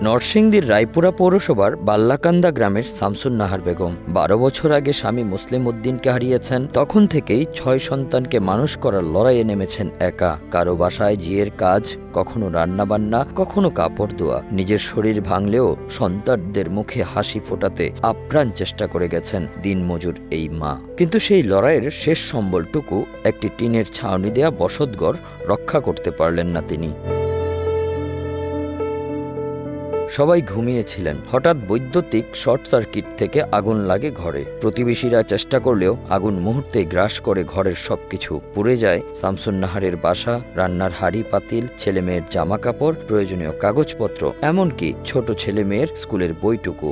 নরসিংদীর রায়পুরা পৌরসভার বাল্লাকান্দা গ্রামের শামসুন নাহার বেগম ১২ বছর আগে স্বামী মুসলিম উদ্দিনকে হারিয়েছেন। তখন থেকেই ৬ সন্তানকে মানুষ করার লড়াইয়ে নেমেছেন একা। কারো বাসায় জিয়ের কাজ, কখনো রান্নাবান্না, কখনো কাপড় ধোয়া। নিজের শরীর ভাঙলেও সন্তানদের মুখে হাসি ফোটাতে আপ্রাণ চেষ্টা করে গেছেন দিনমজুর এই মা। কিন্তু সেই লড়াইয়ের শেষ সম্বলটুকু একটি টিনের ছাউনি দেয়া বসতঘর রক্ষা করতে পারলেন না তিনি। সবাই ঘুমিয়েছিলেন। হঠাৎ বৈদ্যুতিক শর্ট সার্কিট থেকে আগুন লাগে ঘরে। প্রতিবেশীরা চেষ্টা করলেও আগুন মুহূর্তেই গ্রাস করে ঘরের সবকিছু। পুড়ে যায় শামসুন নাহারের বাসা, রান্নার হাঁড়ি পাতিল, ছেলেমেয়ের জামা কাপড়, প্রয়োজনীয় কাগজপত্র, এমনকি ছোট ছেলেমেয়ের স্কুলের বইটুকু।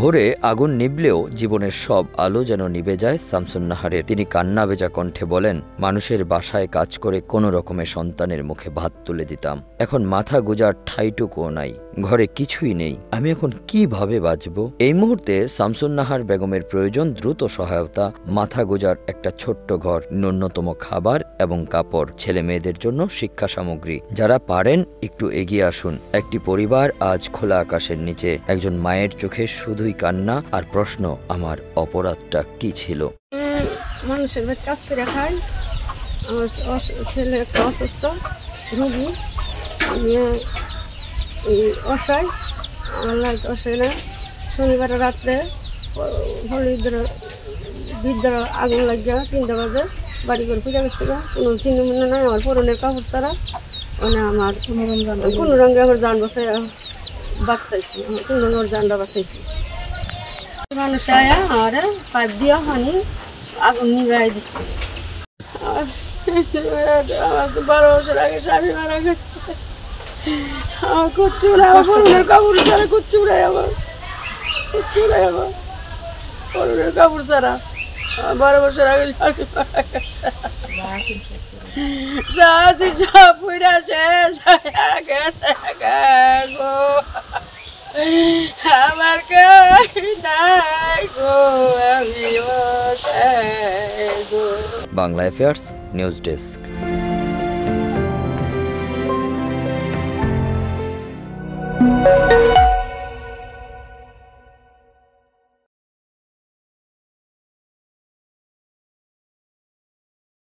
ভোরে আগুন নিভলেও জীবনের সব আলো যেন নিভে যায় শামসুন নাহারের। তিনি কান্না ভেজা কণ্ঠে বলেন, মানুষের বাসায় কাজ করে কোনো রকমে সন্তানের মুখে ভাত তুলে দিতাম। এখন মাথা গোজার ঠাইটুকুও নাই, ঘরে কিছুই নেই। আমি এখন কিভাবে বাঁচব? এই মুহূর্তে শামসুন নাহার বেগমের প্রয়োজন দ্রুত সহায়তা, মাথা গোজার একটা ছোট্ট ঘর, ন্যূনতম খাবার এবং কাপড়, ছেলে মেয়েদের জন্য শিক্ষা সামগ্রী। যারা পারেন একটু এগিয়ে আসুন। একটি পরিবার আজ খোলা আকাশের নিচে। একজন মায়ের চোখে শুধুই কান্না আর প্রশ্ন, আমার অপরাধটা কি ছিল? মানুষের কাজ করে খাই। আমার ছেলে একটা অসুস্থ রোগী, আমি অসহায়। আমার লাইট অসহায় না। শনিবার রাত্রে বিদ্যার আগুন লাগিয়া ৩টা বাজে বাড়ি করে পূজা করতে কোনো চিহ্ন মিহ্ন নাই। আমার পরনের কাপড় ছাড়া মানে আমার কোনো রঙে আমার যান বাঁচাই বাঁচাইছি, আমার কোনো রঙের যানটা বাঁচাইছি। মানুষ আয়া আর পাইপ দিয়া হানি আগুন নিভাই দিচ্ছে। আমার তো ১২ বছর আগে স্বামী মারা গেছে। আমার কুচ্ছু নাই, আমার পরনের কাপড় ছাড়া কুচ্ছু নাই, আমার কুচ্ছু নাই, আমার পরনের কাপড় ছাড়া ১২ বছর আগে স্বামী মারা গেছে। সব পুরা শেষ গেছে গো, আমার বাংলা অ্যাফেয়ার্স নিউজ ডেস্ক।